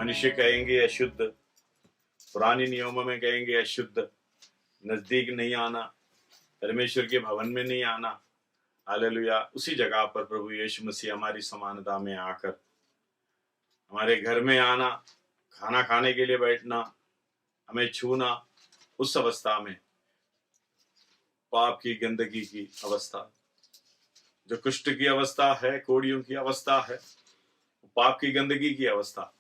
मनुष्य कहेंगे अशुद्ध, पुराने नियमों में कहेंगे अशुद्ध, नजदीक नहीं आना, परमेश्वर के भवन में नहीं आना। हालेलुया। उसी जगह पर प्रभु यीशु मसीह हमारी समानता में आकर हमारे घर में आना, खाना खाने के लिए बैठना, हमें छूना, उस अवस्था में पाप की गंदगी की अवस्था, जो कुष्ठ की अवस्था है, कोड़ियों की अवस्था है, पाप की गंदगी की अवस्था,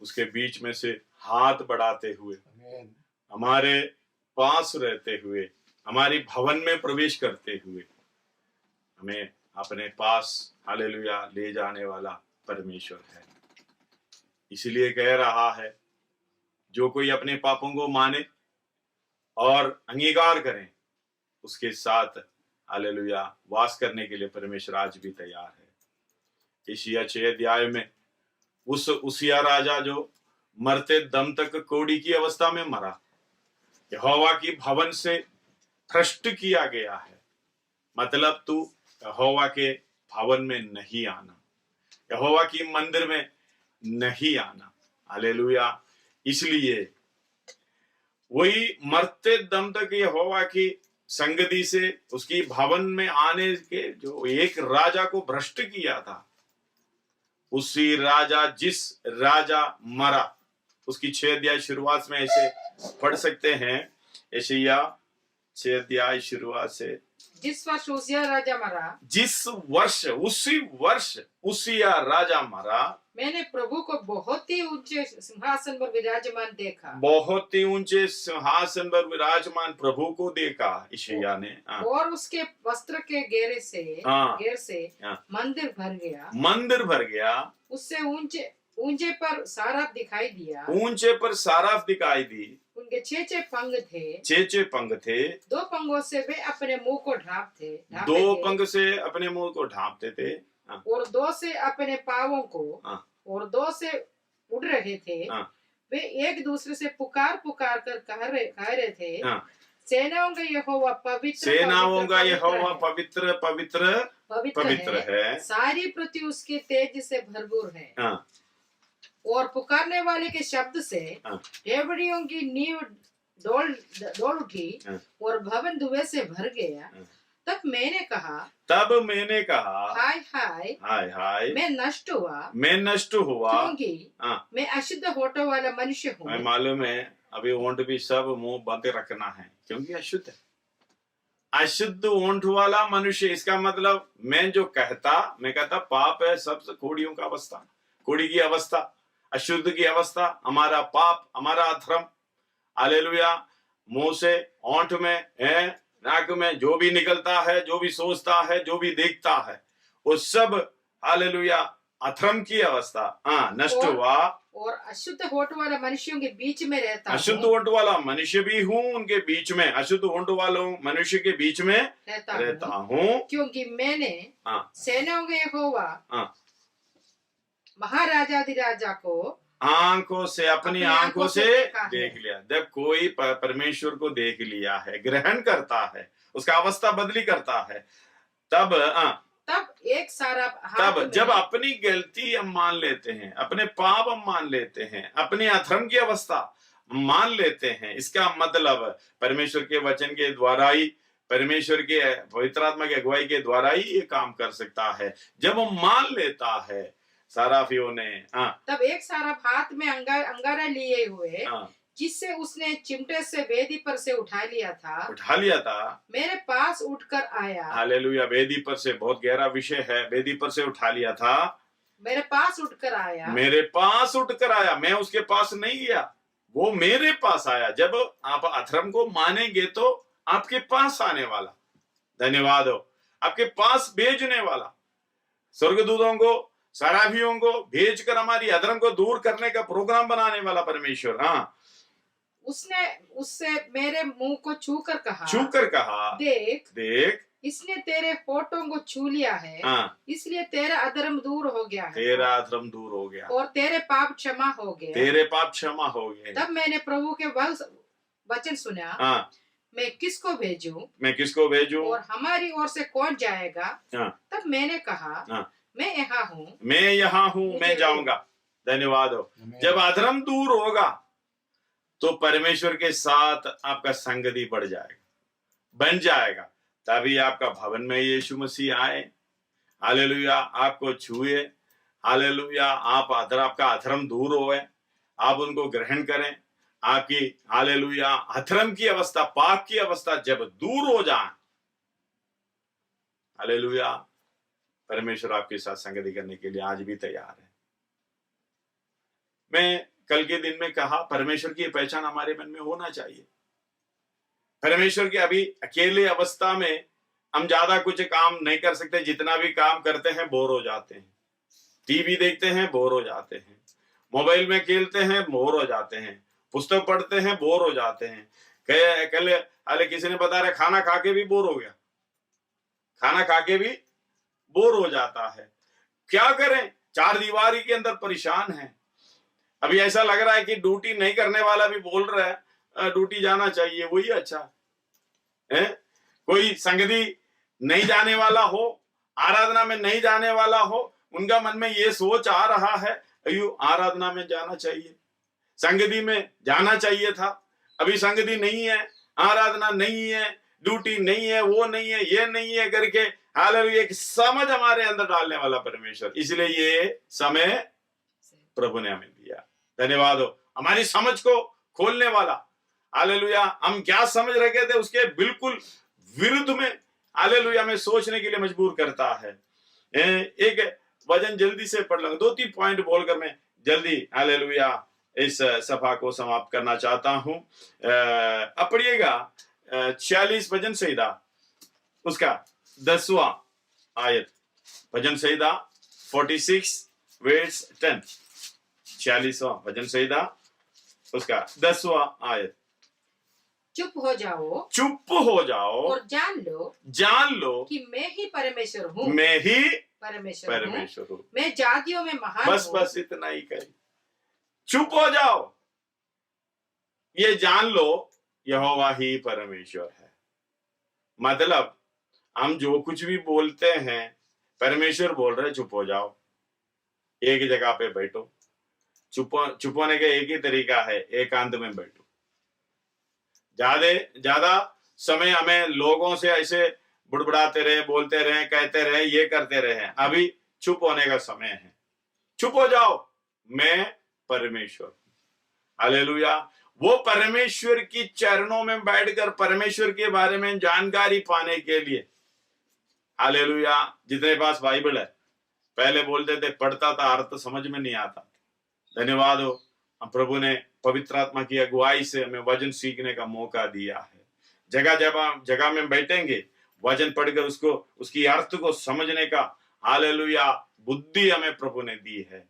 उसके बीच में से हाथ बढ़ाते हुए, हमारे पास रहते हुए, हमारी भवन में प्रवेश करते हुए हमें अपने पास हालेलुया ले जाने वाला परमेश्वर है। इसलिए कह रहा है, जो कोई अपने पापों को माने और अंगीकार करें, उसके साथ हालेलुया वास करने के लिए परमेश्वर आज भी तैयार है। यशायाह 6 अध्याय में उस उसिया राजा जो मरते दम तक कोड़ी की अवस्था में मरा, यहोवा की भवन से भ्रष्ट किया गया है। मतलब तू यहोवा के भवन में नहीं आना, यहोवा की मंदिर में नहीं आना। हालेलुया। इसलिए वही मरते दम तक यहोवा की संगति से उसकी भवन में आने के जो एक राजा को भ्रष्ट किया था, उसी राजा, जिस राजा मरा, उसकी 6 अध्याय शुरुआत में ऐसे पढ़ सकते हैं। यशायाह 6 अध्याय शुरुआत से, जिस वर्ष उसिया राजा मरा, जिस वर्ष, उसी वर्ष उसिया राजा मरा, मैंने प्रभु को बहुत ही ऊंचे सिंहासन पर विराजमान देखा। बहुत ही ऊंचे सिंहासन पर विराजमान प्रभु को देखा यशायाह ने। और उसके वस्त्र के घेर से मंदिर भर गया, मंदिर भर गया। उससे ऊंचे पर साराफ दिखाई दिया, ऊंचे पर साराफ दिखाई दी। उनके 6 पंख थे, 6 पंख थे। 2 पंखों से वे अपने मुंह को ढांपते 2 पंख से अपने मुंह को ढांपते थे, और 2 से अपने पांवों को, और 2 से उड़ रहे थे। वे एक दूसरे से पुकार कर कह रहे थे, सेनाओं का यहोवा पवित्र, सेनाओं का यहोवा पवित्र पवित्र पवित्र है, सारी पृथ्वी उसके तेज से भरपूर है। और पुकारने वाले के शब्द से डेवढ़ियों की नींव डोल उठी और भवन धुएं से भर गया। तब मैंने कहा, हाय हाय हाय हाय, मैं नष्ट हुआ, क्योंकि मैं अशुद्ध होठों वाला मनुष्य हूँ। मैं मालूम है अभी होंठ भी सब मुंह बंद रखना है, क्योंकि अशुद्ध है। अशुद्ध होंठ वाला मनुष्य, इसका मतलब मैं कहता पाप है, सबसे कोड़ियों का अवस्था, कोड़ी की अवस्था, अशुद्ध की अवस्था, हमारा पाप, हमारा अधर्म। हालेलुया। मुंह से, होंठ में है, नाक में जो भी निकलता है, जो भी सोचता है, जो भी देखता है, वो सब हालेलुया अधर्म की अवस्था नष्ट हुआ। और अशुद्ध होठ वाला मनुष्यों के बीच में रहता हूँ। अशुद्ध होठ वाला मनुष्य भी हूँ उनके बीच में, अशुद्ध होठ वालों मनुष्य के बीच में रहता हूँ, क्योंकि मैंने सेनाओं के यहोवा महाराजाधिराजा को आंखों से, अपनी आंखों से देख लिया। जब कोई परमेश्वर को देख लिया है, ग्रहण करता है, उसका अवस्था बदली करता है, तब एक सारा, तब जब अपनी गलती हम मान लेते हैं, अपने पाप हम मान लेते हैं, अपने अधर्म की अवस्था मान लेते हैं, इसका मतलब परमेश्वर के वचन के द्वारा ही, परमेश्वर के पवित्र आत्मा की अगुवाई के द्वारा ही ये काम कर सकता है। जब हम मान लेता है साराफियों ने, तब एक साराफ हाथ में अंगारा लिए हुए, जिससे उसने चिमटे से वेदी पर से उठा लिया था, मेरे पास उठकर आया। हालेलुया। वेदी पर से, बहुत गहरा विषय है, वेदी पर से उठा लिया था, मेरे पास उठकर आया। मैं उसके पास नहीं गया, वो मेरे पास आया। जब आप अधर्म को मानेंगे तो आपके पास आने वाला, धन्यवाद हो, आपके पास भेजने वाला, स्वर्गदूतों को, सराफियों को भेजकर हमारी अधर्म को दूर करने का प्रोग्राम बनाने वाला परमेश्वर। उसने उससे मेरे मुंह को छूकर कहा, देख इसने तेरे होठों को छू लिया है, इसलिए तेरा अधर्म दूर हो गया है, और तेरे पाप क्षमा हो गए। तब मैंने प्रभु के वचन सुना, मैं किसको भेजूं और हमारी ओर से कौन जाएगा? तब मैंने कहा, मैं यहाँ हूँ, मैं जाऊंगा। धन्यवाद हो। जब अधर्म दूर होगा तो परमेश्वर के साथ आपका संगति बढ़ जाएगा, बन जाएगा। तभी आपका भवन में यीशु मसीह आए, हालेलुया, आपको छुए, हालेलुया, आपका अधर्म दूर होए, आप उनको ग्रहण करें। आपकी हालेलुया अधर्म की अवस्था, पाप की अवस्था जब दूर हो जाए, हालेलुया, परमेश्वर आपके साथ संगति करने के लिए आज भी तैयार है। मैं कल के दिन में कहा, परमेश्वर की पहचान हमारे मन में होना चाहिए। परमेश्वर के अभी अकेले अवस्था में हम ज्यादा कुछ काम नहीं कर सकते, जितना भी काम करते हैं बोर हो जाते हैं। टीवी देखते हैं बोर हो जाते हैं, मोबाइल में खेलते हैं बोर हो जाते हैं, पुस्तक पढ़ते हैं बोर हो जाते हैं। कल अरे किसी ने बता रहा खाना खा के भी बोर हो गया, खाना खा के भी बोर हो जाता है। क्या करें, चार दीवारी के अंदर परेशान है। अभी ऐसा लग रहा है कि ड्यूटी नहीं करने वाला भी बोल रहा है ड्यूटी जाना चाहिए, वही अच्छा है। कोई संगति नहीं जाने वाला हो, आराधना में नहीं जाने वाला हो, उनका मन में ये सोच आ रहा है अयो आराधना में जाना चाहिए, संगति में जाना चाहिए था। अभी संगति नहीं है, आराधना नहीं है, ड्यूटी नहीं है, वो नहीं है, ये नहीं है करके हालेलुया एक समझ हमारे अंदर डालने वाला परमेश्वर। इसलिए ये समय प्रभु ने हमें दिया। धन्यवाद हो, हमारी समझ को खोलने वाला। हालेलुया, हम क्या समझ रखे थे उसके बिल्कुल विरुद्ध में हालेलुया में सोचने के लिए मजबूर करता है। एक वचन जल्दी से पढ़ लूंगा, 2-3 पॉइंट बोलकर मैं जल्दी हालेलुया इस सभा को समाप्त करना चाहता हूं। अब पढ़िएगा 46 भजन संहिता उसका 10वां आयत, भजन संहिता 46 वर्स 10, 46वां भजन संहिता उसका 10वां आयत। चुप हो जाओ, चुप हो जाओ और जान लो कि मैं ही परमेश्वर हूँ, मैं ही परमेश्वर हूँ, मैं जातियों में महान हूँ। बस इतना ही कही, चुप हो जाओ, ये जान लो यहोवा ही परमेश्वर है। मतलब हम जो कुछ भी बोलते हैं परमेश्वर बोल रहे चुप हो जाओ, एक जगह पे बैठो। चुप होने का एक ही तरीका है, एकांत में बैठो। ज्यादा समय हमें लोगों से ऐसे बुड़बुड़ाते रहे, बोलते रहे, कहते रहे, ये करते रहे। अभी चुप होने का समय है, चुप हो जाओ, मैं परमेश्वर। हालेलुया, वो परमेश्वर की चरणों में बैठकर परमेश्वर के बारे में जानकारी पाने के लिए, हालेलुया, जितने पास बाइबल है, पहले बोलते थे पढ़ता था, अर्थ समझ में नहीं आता। धन्यवाद हो, प्रभु ने पवित्र आत्मा की अगुवाई से हमें वचन सीखने का मौका दिया है। जगह में बैठेंगे, वचन पढ़कर उसको, उसकी अर्थ को समझने का हालेलुया बुद्धि हमें प्रभु ने दी है।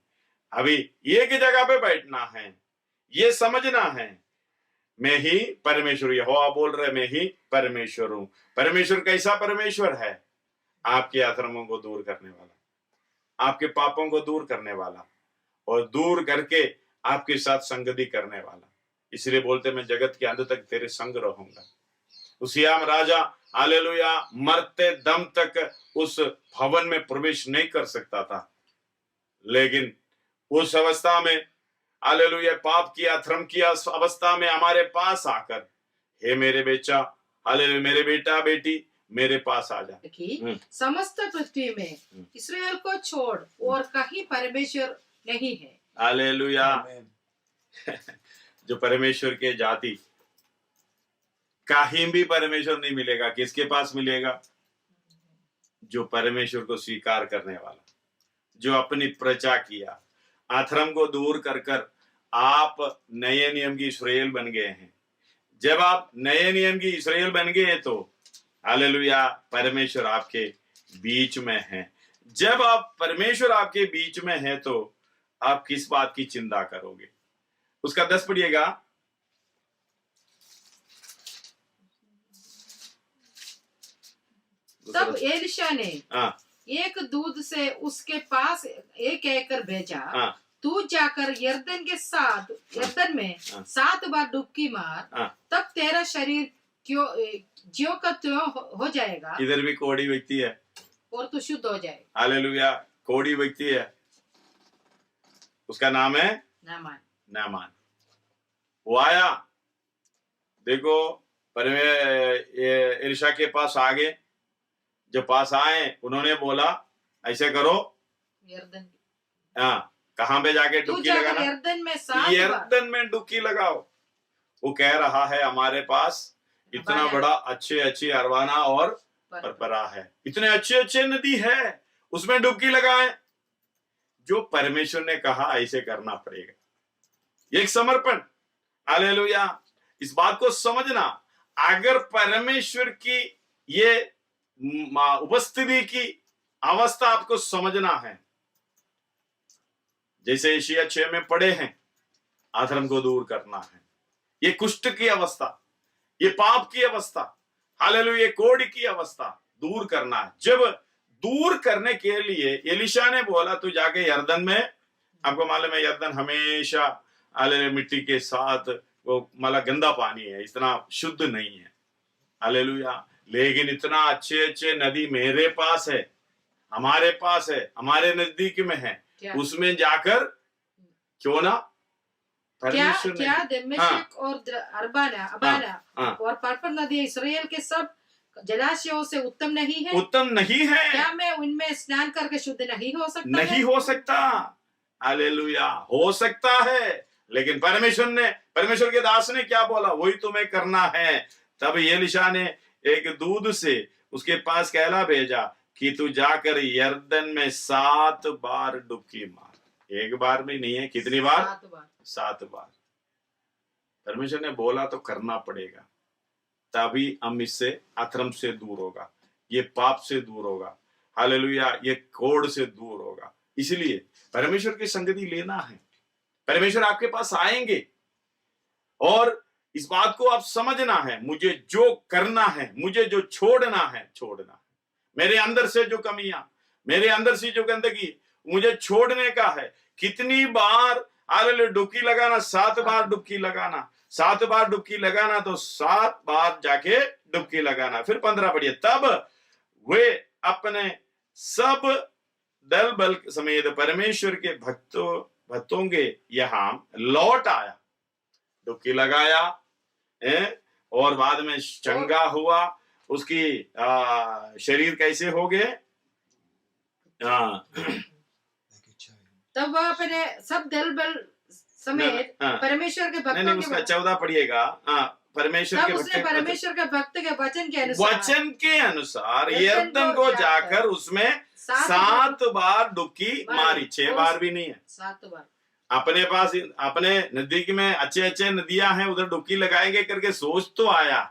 अभी एक ही जगह पे बैठना है, ये समझना है मैं ही परमेश्वर, यहोवा बोल रहे मैं ही परमेश्वर हूं। परमेश्वर कैसा परमेश्वर है? आपके अधर्मों को दूर करने वाला, आपके पापों को दूर करने वाला, और दूर करके आपके साथ संगति करने वाला। इसलिए बोलते मैं जगत के अंत तक तेरे संग रहूंगा। उसियाम राजा हालेलुया मरते दम तक उस भवन में प्रवेश नहीं कर सकता था, लेकिन उस अवस्था में हालेलुया पाप की, अधर्म की अवस्था में हमारे पास आकर, हे मेरे बेटा, हालेलुया मेरे बेटा बेटी मेरे पास आ जा। समस्त पृथ्वी में इस्राएल को छोड़ और कहीं परमेश्वर नहीं है। हालेलुया जो परमेश्वर के जाति, कहीं भी परमेश्वर नहीं मिलेगा। किसके पास मिलेगा? जो परमेश्वर को स्वीकार करने वाला, जो अपनी प्रजा किया, अधर्म को दूर कर कर आप नए नियम की इस्राएल बन गए हैं। जब आप नए नियम की इस्राएल बन गए तो हालेलुया परमेश्वर आपके बीच में है। जब आप परमेश्वर आपके बीच में है तो आप किस बात की चिंता करोगे? उसका 10 पढ़िएगा। तब एलिशा ने एक दूत से उसके पास एक एकड़ भेजा, तू जाकर यरदन में 7 बार डुबकी मार, तब तेरा शरीर ज्यों का त्यों हो जाएगा। इधर भी कोड़ी व्यक्ति है और तू शुद्ध हो जाएगा। हालेलुया, कोड़ी व्यक्ति है। उसका नाम है नामान। नामान। वो आया, देखो एलिशा के पास आ गए। जब पास आए उन्होंने बोला ऐसे करो, यरदन, हाँ, कहाँ पे जाके डुबकी लगाना? यरदन में डुबकी लगाओ। वो कह रहा है हमारे पास इतना बड़ा अच्छे अच्छे अरवाना और परपरा है, इतने अच्छे अच्छे नदी है, उसमें डुबकी लगाएं। जो परमेश्वर ने कहा ऐसे करना पड़ेगा। ये एक समर्पण। हालेलुया। इस बात को समझना, अगर परमेश्वर की ये उपस्थिति की अवस्था आपको समझना है, जैसे एशिया 6 में पढ़े हैं, अधर्म को दूर करना है, ये कुष्ठ की अवस्था, ये पाप की अवस्था, हालेलुया, ये कोढ़ की अवस्था दूर करना है। जब दूर करने के लिए एलिशा ने बोला तू जाके यरदन में, आपको मालूम है यरदन हमेशा हालेलुया मिट्टी के साथ, वो मतलब गंदा पानी है, इतना शुद्ध नहीं है। हालेलुया। लेकिन इतना अच्छे अच्छे नदी मेरे पास है, हमारे पास है, हमारे नजदीक में है, उसमें जाकर क्यों ना परमेश्वर ने, क्या दमिश्क और अबाना और पर्पल नदी इस्राएल के सब जलाशयों से उत्तम नहीं है? उत्तम नहीं है। क्या मैं उनमें स्नान करके शुद्ध नहीं हो सकता? नहीं हो सकता। हालेलुया। हो सकता है, लेकिन परमेश्वर के दास ने क्या बोला वही तुम्हें करना है। तब एलिशा ने एक दूध से उसके पास कहला भेजा कि तू जाकर यरदन में 7 बार डुबकी मार। एक बार में नहीं है, कितनी बार? 7 बार। परमेश्वर ने बोला तो करना पड़ेगा, तभी हम इससे अधर्म से दूर होगा, ये पाप से दूर होगा, हालेलुया, ये कोढ़ से दूर होगा। इसलिए परमेश्वर की संगति लेना है। परमेश्वर आपके पास आएंगे और इस बात को आप समझना है, मुझे जो करना है, मुझे जो छोड़ना है, छोड़ना है। मेरे अंदर से जो कमियां, मेरे अंदर से जो गंदगी, मुझे छोड़ने का है। कितनी बार हालेलुया डुबकी लगाना? 7 बार डुबकी लगाना। 7 बार डुबकी लगाना तो 7 बार जाके डुबकी लगाना। फिर 15 पढ़िए, तब वे अपने सब दल बल समेत परमेश्वर के भक्तों के यहाँ लौट आया, डुबकी लगाया और बाद में चंगा हुआ। उसकी शरीर कैसे हो गए? तब वह अपने सब दल बल समेत परमेश्वर के भक्तों के, उसका 14 पढ़िएगा। परमेश्वर के भक्त के वचन के अनुसार यरदन को जाकर उसमें 7 बार डुबकी मारी। 6 बार भी नहीं है, 7 बार। अपने पास, अपने नजदीक में अच्छे अच्छे नदियां हैं, उधर डुबकी लगाएंगे करके सोच तो आया,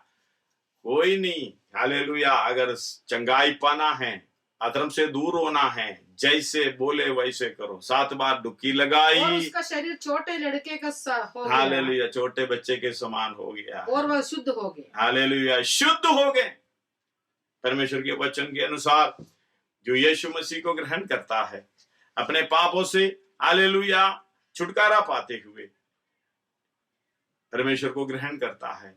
कोई नहीं। हालेलुया। अगर चंगाई पाना है, अधर्म से दूर होना है, जैसे बोले वैसे करो। 7 बार डुबकी लगाई और उसका शरीर छोटे लड़के का हो गया। हालेलुया, छोटे बच्चे के समान हो गया और वह शुद्ध हो गए। हालेलुया, शुद्ध हो गए। परमेश्वर के वचन के अनुसार जो यीशु मसीह को ग्रहण करता है, अपने पापों से हालेलुया छुटकारा पाते हुए परमेश्वर को ग्रहण करता है,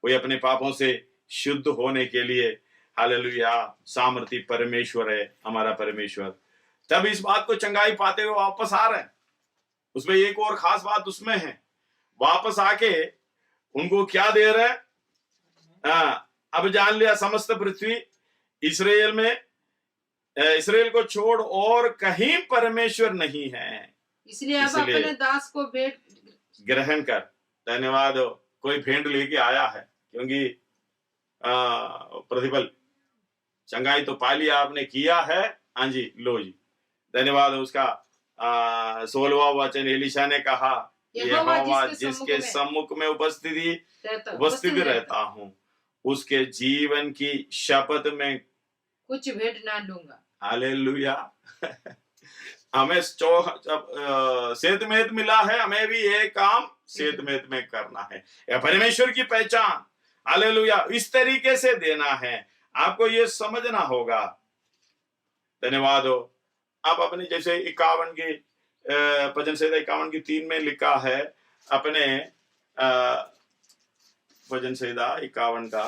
कोई अपने पापों से शुद्ध होने के लिए हालेलुया सामर्थी परमेश्वर है हमारा परमेश्वर। तब इस बात को चंगाई पाते हुए वापस आ रहे हैं। उसमें एक और खास बात उसमें है, वापस आके उनको क्या दे रहे हैं? अब जान लिया समस्त पृथ्वी इस्राएल में, इस्राएल को छोड़ और कहीं परमेश्वर नहीं है, इसलिए अब अपने दास को भेंट ग्रहण कर। धन्यवाद। कोई भेंट लेके आया है, क्योंकि प्रतिफल चंगाई तो पा लिया आपने, किया है। हाँ जी, लो जी, धन्यवाद। उसका 16वां वचन एलिशा ने कहा, यहोवा जिसके सम्मुख में उपस्थित रहता हूँ, उसके जीवन की शपथ में कुछ भेंट ना लूंगा। हालेलुया। हमें सेतमेत मिला है, हमें भी ये काम सेतमेत में करना है, या परमेश्वर की पहचान हालेलुया इस तरीके से देना है। आपको ये समझना होगा। धन्यवाद हो। आप अपने जैसे 51 की भजन संहिता 51 की 3 में लिखा है, अपने भजन संहिता 51 का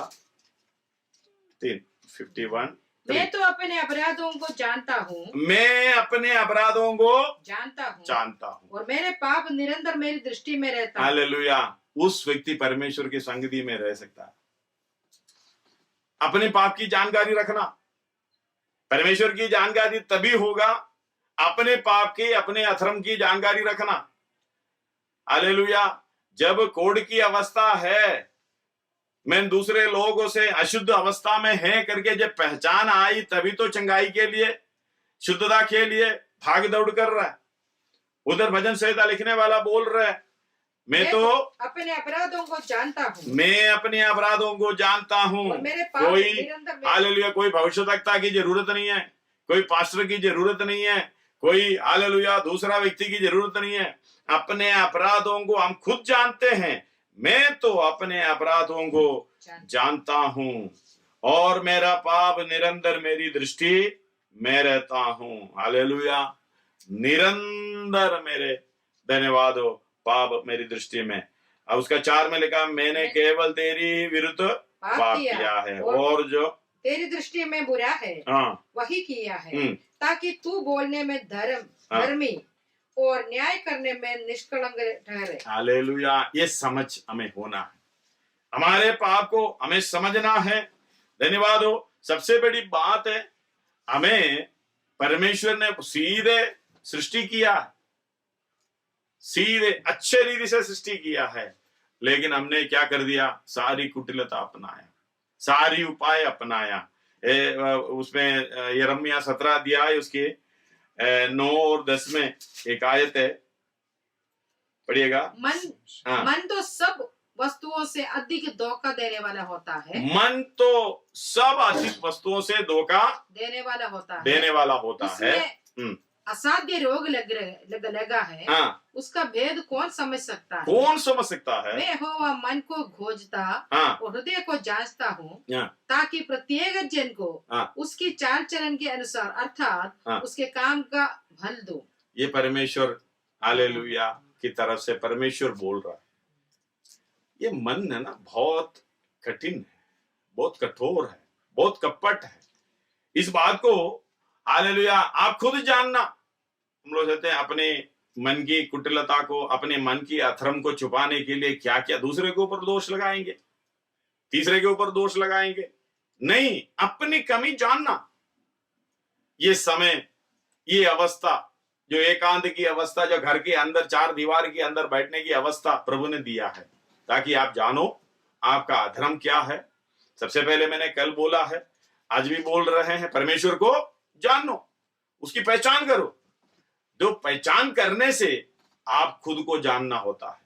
3 51 मैं तो अपने अपराधों को जानता हूँ, मैं अपने अपराधों को जानता हूँ और मेरे पाप निरंतर मेरी दृष्टि में रहता है। हालेलुया। उस व्यक्ति परमेश्वर की संगति में रह सकता है। अपने पाप की जानकारी रखना, परमेश्वर की जानकारी तभी होगा, अपने पाप की, अपने अधर्म की जानकारी रखना। हालेलुया। जब कोढ़ की अवस्था है, मैं दूसरे लोगों से अशुद्ध अवस्था में है करके जब पहचान आई, तभी तो चंगाई के लिए, शुद्धता के लिए भाग दौड़ कर रहा है। उधर भजन संहिता लिखने वाला बोल रहा है, मैं तो अपने अपराधों को जानता हूँ, मैं अपने अपराधों को जानता हूँ। कोई हालेलुया, कोई भविष्यवक्ता की जरूरत नहीं है, कोई पास्टर की जरूरत नहीं है, कोई हालेलुया दूसरा व्यक्ति की जरूरत नहीं है। अपने अपराधों को हम खुद जानते हैं। मैं तो अपने अपराधों को जानता हूँ और मेरा पाप निरंतर मेरी दृष्टि में रहता हूँ। हालेलुया। निरंतर मेरे, धन्यवाद हो, पाप मेरी दृष्टि में। अब उसका 4 में लिखा, मैंने केवल तेरी विरुद्ध पाप किया है और जो तेरी दृष्टि में बुरा है वही किया है, ताकि तू बोलने में धर्मी और न्याय करने में निष्कलंक ठहरे। हालेलुया। ये समझ हमें होना है, हमारे पाप को हमें समझना है। धन्यवाद हो। सबसे बड़ी बात है, हमें परमेश्वर ने सीधे सृष्टि किया, सीधे अच्छे रीति से सृष्टि किया है, लेकिन हमने क्या कर दिया? सारी कुटिलता अपनाया, सारी उपाय अपनाया। उसमें यिर्मयाह 17 अध्याय उसके 9 और 10 में एक आयत है, पढ़िएगा। मन तो सब वस्तुओं से अधिक धोखा देने वाला होता है। मन तो सब अधिक वस्तुओं से धोखा देने वाला होता है। असाध्य रोग लगा है। उसका भेद कौन समझ सकता है? कौन समझ सकता है? मैं यहोवा मन को खोजता और हृदय को जांचता हूँ, ताकि प्रत्येक जन को उसकी चाल चलन के अनुसार अर्थात उसके काम का फल दूं। ये परमेश्वर हालेलुया की तरफ से परमेश्वर बोल रहा है। ये मन है ना, बहुत कठिन है, बहुत कठोर है, बहुत कपट है। इस बात को हालेलुया आप खुद जानना। हम लोग कहते हैं अपने मन की कुटिलता को, अपने मन की अधर्म को छुपाने के लिए क्या क्या दूसरे के ऊपर दोष लगाएंगे, तीसरे के ऊपर दोष लगाएंगे। नहीं, अपनी कमी जानना। ये समय, ये अवस्था, जो एकांत की अवस्था, जो घर के अंदर 4 दीवार के अंदर बैठने की अवस्था प्रभु ने दिया है, ताकि आप जानो आपका अधर्म क्या है। सबसे पहले मैंने कल बोला है, आज भी बोल रहे हैं, परमेश्वर को जानो, उसकी पहचान करो। जो पहचान करने से आप खुद को जानना होता है,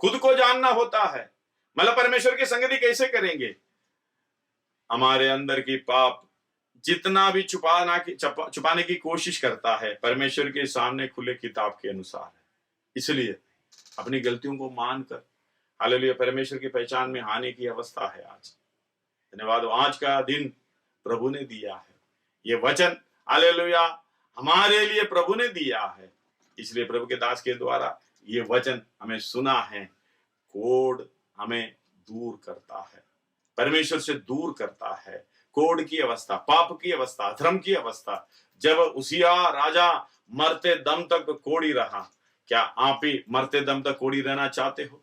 खुद को जानना होता है। मतलब परमेश्वर की संगति कैसे करेंगे? हमारे अंदर की पाप जितना भी छुपाने की कोशिश करता है, परमेश्वर के सामने खुले किताब के अनुसार है। इसलिए अपनी गलतियों को मानकर हालेलुया परमेश्वर की पहचान में आने की अवस्था है आज। धन्यवाद। आज का दिन प्रभु ने दिया है, ये वचन हालेलुया हमारे लिए प्रभु ने दिया है। इसलिए प्रभु के दास के द्वारा ये वचन हमें सुना है। कोढ़ हमें दूर करता है, परमेश्वर से दूर करता है। कोढ़ की अवस्था, पाप की अवस्था, अधर्म की अवस्था। जब उसिया राजा मरते दम तक कोढ़ी रहा, क्या आप ही मरते दम तक कोढ़ी रहना चाहते हो,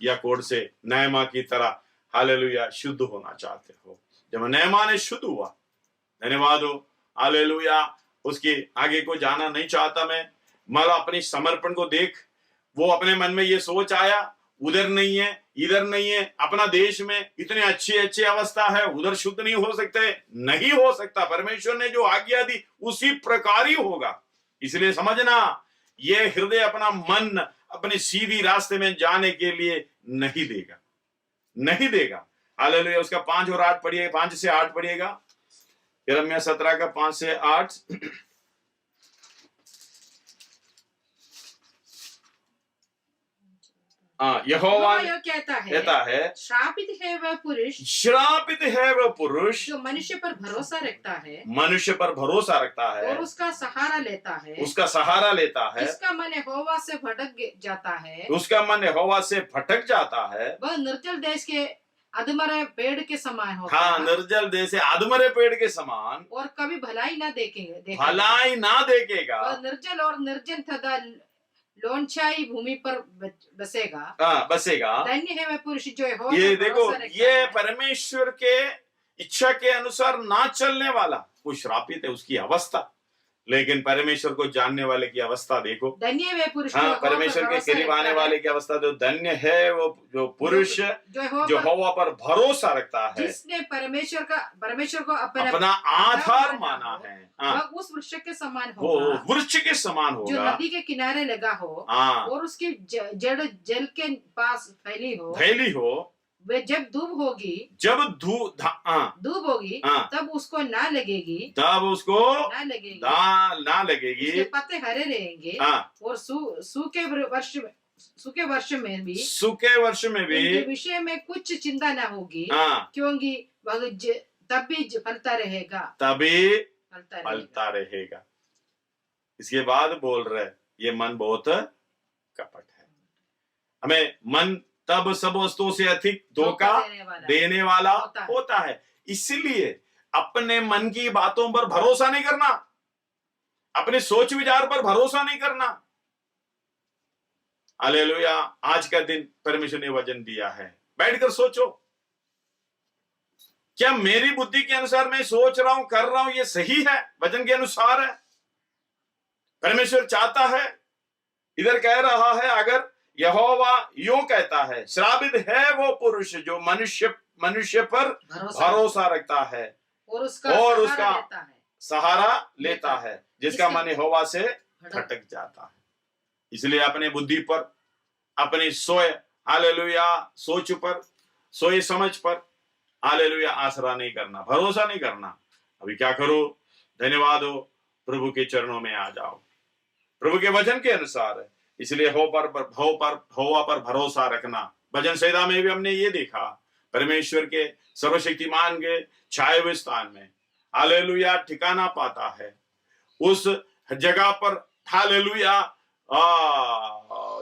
या कोढ़ से नहमा की तरह हालेलुया शुद्ध होना चाहते हो? जब नहमा ने शुद्ध हुआ, धन्यवाद हो हालेलुया, उसके आगे को जाना नहीं चाहता मैं, मतलब अपनी समर्पण को देख, वो अपने मन में ये सोच आया, उधर नहीं है, इधर नहीं है, अपना देश में इतने अच्छी अवस्था है, उधर शुद्ध नहीं हो सकते, नहीं हो सकता। परमेश्वर ने जो आज्ञा दी उसी प्रकार ही होगा। इसलिए समझना, ये हृदय अपना मन अपने सीधी रास्ते में जाने के लिए नहीं देगा, नहीं देगा। हालेलुया। उसका 5 और 8 पढ़िए, 5 से 8 पढ़िएगा। यिर्मयाह 17 का 5 से 8। यहोवा कहता है, श्रापित है वह पुरुष, श्रापित है वह पुरुष जो मनुष्य पर भरोसा रखता है, मनुष्य पर भरोसा रखता है और उसका सहारा लेता है, उसका सहारा लेता है। उसका मन यहोवा से भटक जाता है, उसका मन यहोवा से भटक जाता है। वह निर्जल देश के अधमरे पेड़ के समान होगा। हाँ, निर्जल देश से अधमरे पेड़ के समान, और कभी भलाई ना देखेगा, भलाई ना देखेगा। और निर्जल और निर्जन तथा लोनछाई भूमि पर बसेगा। बसेगा। धन्य है वह पुरुष जो ये देखो, ये परमेश्वर के इच्छा के अनुसार ना चलने वाला वो श्रापित है, उसकी अवस्था। लेकिन परमेश्वर को जानने वाले की अवस्था देखो। धन्य है वह पुरुष, हाँ, परमेश्वर के करीब आने वाले की अवस्था तो धन्य है वो जो पुरुष जो यहोवा पर भरोसा रखता है, जिसने परमेश्वर को अपना आधार माना है। वह उस वृक्ष के समान वो होगा, वृक्ष के समान होगा, जो नदी के किनारे लगा हो और उसकी जड़ जल के पास फैली हो। वे जब धूप होगी, धूप होगी तब उसको ना लगेगी, ना लगेगी। उसके पत्ते हरे रहेंगे और सूखे वर्ष में भी विषय में कुछ चिंता ना होगी, क्योंकि वह तब भी फलता रहेगा। इसके बाद बोल रहे, ये मन बहुत कपट है। हमें मन तब सब वस्तुओं से अधिक धोखा देने वाला होता है। इसलिए अपने मन की बातों पर भरोसा नहीं करना, अपने सोच विचार पर भरोसा नहीं करना। हालेलुया। आज का दिन परमेश्वर ने वचन दिया है, बैठकर सोचो, क्या मेरी बुद्धि के अनुसार मैं सोच रहा हूं, कर रहा हूं, ये सही है, वचन के अनुसार है? परमेश्वर चाहता है, इधर कह रहा है, अगर यहोवा यूं कहता है, श्रापित है वो पुरुष जो मनुष्य पर भरोसा रखता है और उसका सहारा लेता है, जिसका मन यहोवा से भटक जाता है। इसलिए अपने बुद्धि पर, अपनी सोच पर, सोए समझ पर हालेलुया आसरा नहीं करना, भरोसा नहीं करना। अभी क्या करो? धन्यवाद हो, प्रभु के चरणों में आ जाओ, प्रभु के वचन के अनुसार है। इसलिए यहोवा पर भरोसा रखना। भजन संहिता में भी हमने ये देखा, परमेश्वर के सर्वशक्तिमान के छाए हुए स्थान में हालेलुया ठिकाना पाता है। उस जगह पर हालेलुया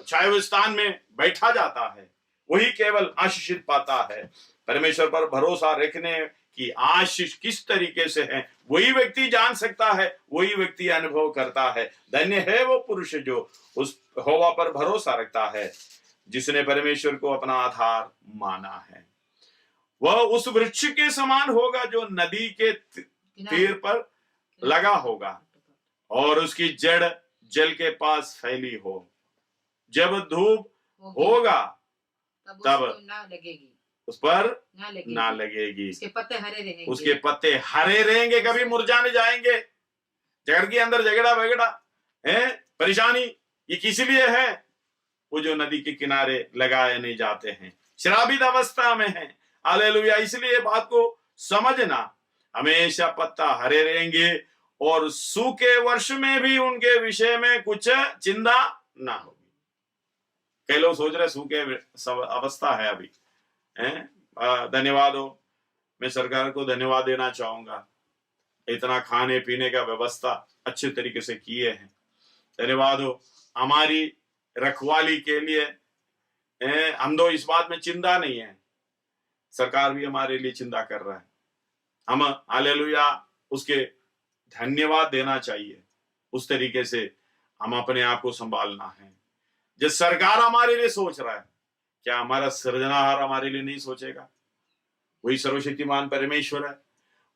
छाए हुए स्थान में बैठा जाता है, वही केवल आशीषित पाता है। परमेश्वर पर भरोसा रखने की आशीष किस तरीके से है, वही व्यक्ति जान सकता है, वही व्यक्ति अनुभव करता है। धन्य है वो पुरुष जो उस यहोवा पर भरोसा रखता है, जिसने परमेश्वर को अपना आधार माना है। वह उस वृक्ष के समान होगा जो नदी के तीर पर लगा होगा और उसकी जड़ जल के पास फैली हो। जब धूप होगा तब उस पर ना लगेगी। उसके पत्ते हरे रहेंगे, उसके पत्ते हरे रहेंगे, कभी मुरझाने जाएंगे। जड़ के अंदर झगड़ा वगड़ा है, परेशानी, ये किस लिए है? वो जो नदी के किनारे लगाए नहीं जाते हैं, श्रापित अवस्था में है। हालेलुया। इसलिए बात को समझना, हमेशा पत्ता हरे रहेंगे और सूखे वर्ष में भी उनके विषय में कुछ चिंता ना होगी। कई लोग सोच रहे सूखे अवस्था है अभी। धन्यवाद हो, मैं सरकार को धन्यवाद देना चाहूंगा, इतना खाने पीने का व्यवस्था अच्छे तरीके से किए हैं। धन्यवाद हो, हमारी रखवाली के लिए हम तो इस बात में चिंता नहीं है, सरकार भी हमारे लिए चिंता कर रहा है। हम हालेलुया उसके धन्यवाद देना चाहिए। उस तरीके से हम अपने आप को संभालना है। जिस सरकार हमारे लिए सोच रहा है, क्या हमारा सृजनहार हमारे लिए नहीं सोचेगा? वही सर्वशक्तिमान परमेश्वर है,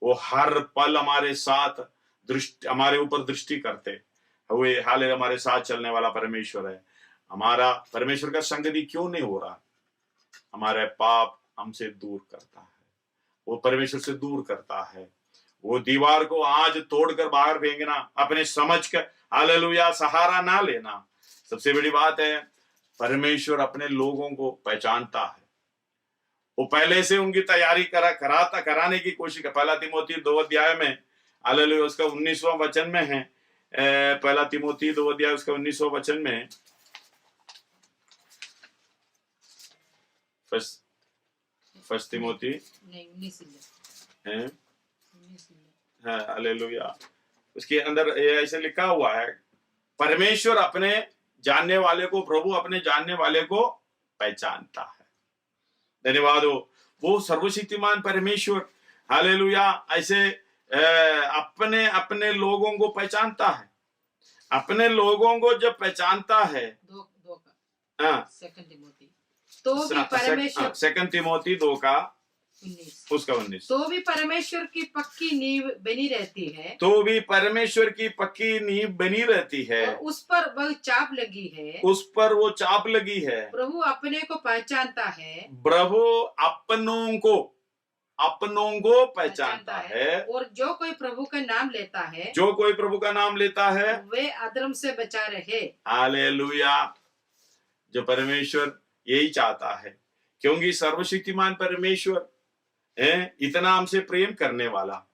वो हर पल हमारे साथ हमारे ऊपर दृष्टि करते हुए हाले हमारे साथ चलने वाला परमेश्वर है। हमारा परमेश्वर का संगति क्यों नहीं हो रहा? हमारे पाप हमसे दूर करता है, वो परमेश्वर से दूर करता है। वो दीवार को आज तोड़कर बाहर फेंकना, अपने समझ कर हालेलुया सहारा ना लेना। सबसे बड़ी बात है, परमेश्वर अपने लोगों को पहचानता है। वो पहले से उनकी तैयारी कराने की कोशिश कर। पहला तिमोथी 2 अध्याय में हालेलुया उसका 19वां वचन में है। पहला तिमोथी 2 अध्याय उसका 19वां वचन में, फर्स्ट तिमोथी है, हालेलुया, उसके अंदर ऐसे लिखा हुआ है, परमेश्वर अपने जानने वाले को, प्रभु अपने जानने वाले को पहचानता है। धन्यवाद हो, वो सर्वशक्तिमान परमेश्वर हालेलुया ऐसे अपने अपने लोगों को पहचानता है। अपने लोगों को जब पहचानता है, सेकंड तिमोथी 2:19 उसका 19, तो भी परमेश्वर की पक्की नींव बनी रहती है, तो भी परमेश्वर की पक्की नींव बनी रहती है, और उस पर वह चाप लगी है, उस पर वो चाप लगी है। प्रभु अपने को पहचानता है, प्रभु अपनों को पहचानता है, और जो कोई प्रभु का नाम लेता है, जो कोई प्रभु का नाम लेता है, वे अधर्म से बचा रहे। हालेलुया। जो परमेश्वर यही चाहता है, क्योंकि सर्वशक्तिमान परमेश्वर है, इतना हमसे प्रेम करने वाला।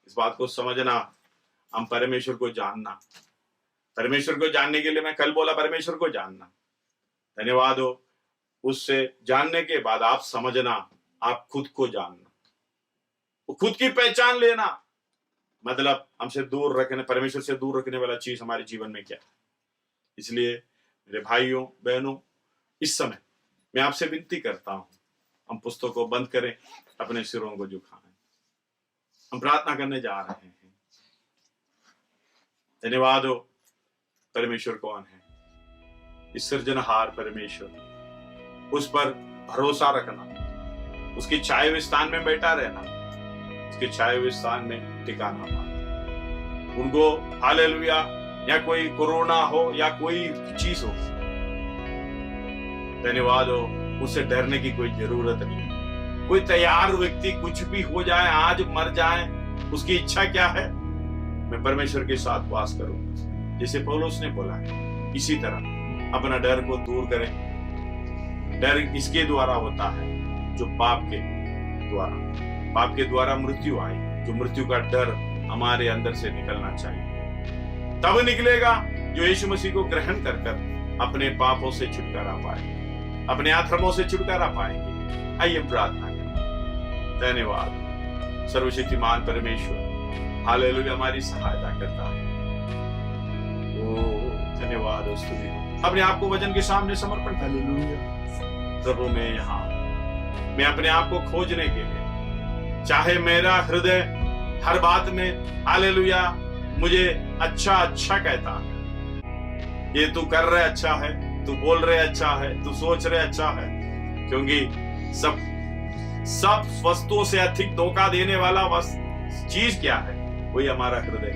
इस बात को समझना, हम परमेश्वर को जानना, परमेश्वर को जानने के लिए मैं कल बोला परमेश्वर को जानना, धन्यवाद हो। उससे जानने के बाद आप समझना, आप खुद को जानना, खुद की पहचान लेना, मतलब हमसे दूर रखने, परमेश्वर से दूर रखने वाला चीज हमारे जीवन में क्या है। इसलिए मेरे भाइयों बहनों, इस समय मैं आपसे विनती करता हूं, हम पुस्तक को बंद करें, अपने सिरों को झुकाएं, हम प्रार्थना करने जा रहे हैं। धन्यवाद हो। परमेश्वर कौन है? इस सृजनहार परमेश्वर, उस पर भरोसा रखना, उसकी छाए हुए स्थान में बैठा रहना, उसके छाए हुए स्थान में टिकाना पाना। उनको हालेलुया, या कोई कोरोना हो या कोई चीज हो, धन्यवाद हो, उससे डरने की कोई जरूरत नहीं। कोई तैयार व्यक्ति कुछ भी हो जाए, आज मर जाए, उसकी इच्छा क्या है? मैं परमेश्वर के साथ वास करूंगा, जैसे पौलुस ने बोला है। इसी तरह अपना डर को दूर करें। डर इसके द्वारा होता है जो पाप के द्वारा मृत्यु आई, जो मृत्यु का डर हमारे अंदर से निकलना चाहिए। तब निकलेगा जो यीशु मसीह को ग्रहण कर अपने पापों से छुटकारा पाए, अपने अधर्मों से छुटकारा पाएंगे। आइए प्रार्थना करें। धन्यवाद सर्वशक्तिमान परमेश्वर, हालेलुया, हमारी सहायता करता है। ओ धन्यवाद, स्तुति। अपने आप को वचन के सामने समर्पण कर। हालेलुया प्रभु, मैं अपने आप को खोजने के लिए, चाहे मेरा हृदय हर बात में हालेलुया मुझे अच्छा अच्छा कहता है, ये तू कर रहे अच्छा है, तू बोल रहे अच्छा है, तू सोच रहे अच्छा है, क्योंकि सब वस्तुओं से अधिक धोखा देने वाला चीज क्या है? वही हमारा हृदय,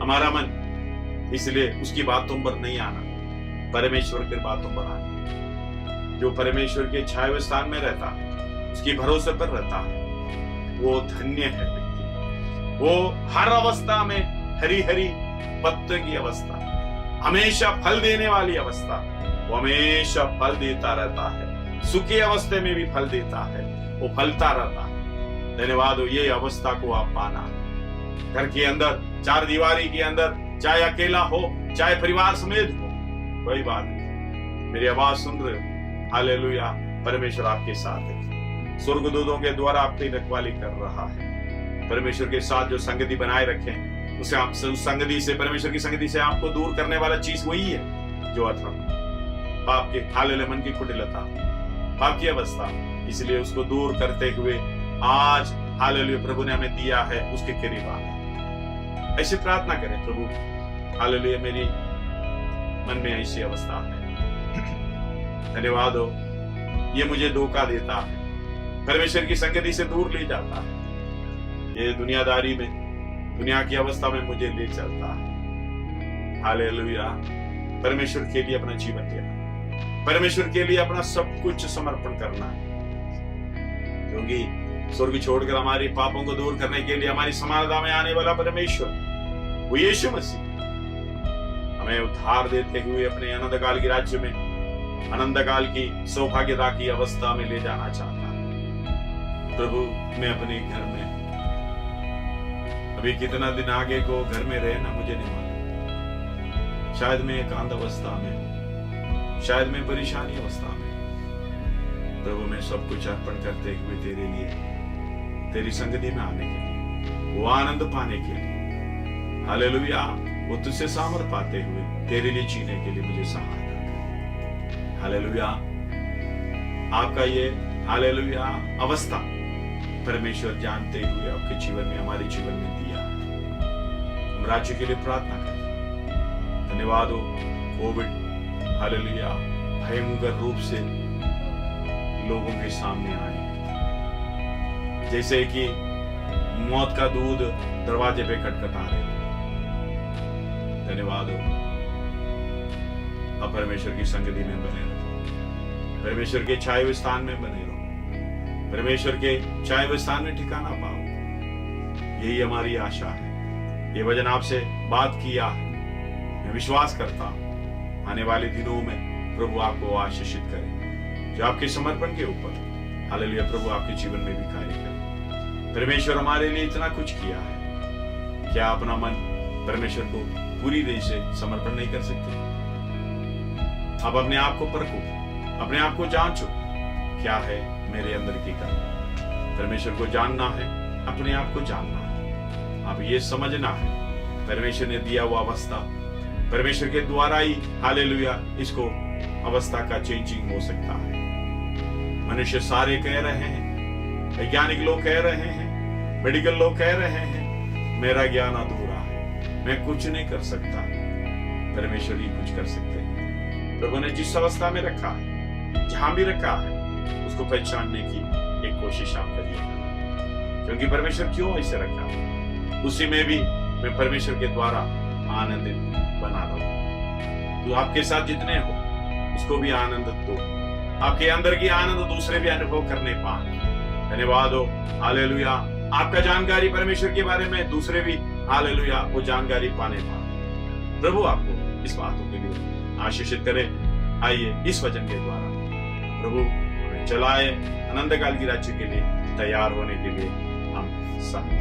हमारा मन। इसलिए उसकी बातों पर नहीं आना, परमेश्वर की बातों पर आना। जो परमेश्वर के छाए हुए स्थान में रहता है, उसकी भरोसे पर रहता है, वो धन्य है व्यक्ति। वो हर अवस्था में हरी हरी पत्ते की अवस्था, हमेशा फल देने वाली अवस्था, वो हमेशा फल देता रहता है। सुखी अवस्था में भी फल देता है, वो फलता रहता है। धन्यवाद हो, ये अवस्था को आप पाना। घर के अंदर, चार दीवारी के अंदर, चाहे अकेला हो चाहे परिवार समेत हो, कोई बात नहीं, मेरी आवाज सुन रहे हो, हालेलुया, परमेश्वर आपके साथ है। स्वर्गदूतों के द्वारा आपकी रखवाली कर रहा है। परमेश्वर के साथ जो संगति बनाए रखें, उसे आप उस संगति से, परमेश्वर की संगति से आपको दूर करने वाला चीज वही है जो अधर्म, पाप के, हालेलुया, मन की कुटिलता, पाप की अवस्था। इसलिए उसको दूर करते हुए आज हालेलुया प्रभु ने हमें दिया है, उसके करीब आना। ऐसे प्रार्थना करें, प्रभु हालेलुया मेरी मन में ऐसी अवस्था है, धन्यवाद हो, ये मुझे धोखा देता है, परमेश्वर की संगति से दूर ले जाता है, ये दुनियादारी में, दुनिया की अवस्था में मुझे ले चलता है। हालेलुया, परमेश्वर के लिए अपना जीवन देना, परमेश्वर के लिए अपना सब कुछ समर्पण करना है, क्योंकि स्वर्ग छोड़कर हमारे पापों को दूर करने के लिए हमारी समानता में आने वाला परमेश्वर, वो यीशु मसीह, हमें उद्धार देते हुए अपने अनंत काल के राज्य में, अनंत काल की सौभाग्यता की अवस्था में ले जाना चाहता है। प्रभु, मैं अपने घर में अभी कितना दिन आगे को घर में रहना मुझे नहीं मालूम, शायद मैं एकांत अवस्था में, शायद मैं परेशानी अवस्था में। प्रभु, मैं सब कुछ अर्पण करते हुए तेरे लिए, तेरी संगति में आने के लिए, वो आनंद पाने के लिए, हालेलुया, वो तुझसे सामर्थ पाते हुए तेरे लिए जीने के लिए मुझे सहायता कर। हालेलुया, आपका ये हालेलुया अवस्था परमेश्वर जानते हुए आपके जीवन में, हमारे जीवन में दिया। हम राज्य के लिए प्रार्थना करें। धन्यवाद हो कोविड हालेलुया भयंकर रूप से लोगों के सामने आए, जैसे कि मौत का दूध दरवाजे पे खटखटा रहे। धन्यवाद हो, अब परमेश्वर की संगति में बने रहो, परमेश्वर के छाए हुए स्थान में बने रहो, परमेश्वर के छाए हुए स्थान में ठिकाना पाओ। यही हमारी आशा है। ये वचन आपसे बात किया है, मैं विश्वास करता हूं आने वाले दिनों में प्रभु आपको आशीषित करे, जो आपके समर्पण के ऊपर हालेलुया प्रभु आपके जीवन में भी कार्य करे। परमेश्वर हमारे लिए इतना कुछ किया है, क्या अपना मन परमेश्वर को पूरी देह से समर्पण नहीं कर सकते? अब अपने आप को परखो, अपने आप को जांचो, क्या है मेरे अंदर की कमी। परमेश्वर को जानना है, अपने आप को जानना है। अब ये समझना है परमेश्वर ने दिया हुआ अवस्था, परमेश्वर के द्वारा ही हालेलुया इसको अवस्था का चेंजिंग हो सकता है। मनुष्य सारे कह रहे हैं, वैज्ञानिक लोग कह रहे हैं, मेडिकल लोग कह रहे हैं मेरा ज्ञान अधूरा है, मैं कुछ नहीं कर सकता। परमेश्वर ही कुछ कर सकते हैं। प्रभु ने जिस अवस्था में रखा है, जहां भी रखा है, उसको पहचानने की एक कोशिश आप करिए, क्योंकि परमेश्वर क्यों ऐसे रखा है, उसी में भी मैं परमेश्वर के द्वारा आनंदित बना रहा हूं। तो आपके साथ जितने हो उसको भी आनंद दो, आपके अंदर की आनंद दूसरे भी अनुभव करने पाए। धन्यवाद हो हालेलुया आपका जानकारी परमेश्वर के बारे में दूसरे भी हालेलुया वो जानकारी पाने पाए। प्रभु आपको इस बातों के लिए आशीषित करे। आइए इस वचन के द्वारा प्रभु हमें चलाए, अनंत काल की राज्य के लिए तैयार होने के लिए हम साथ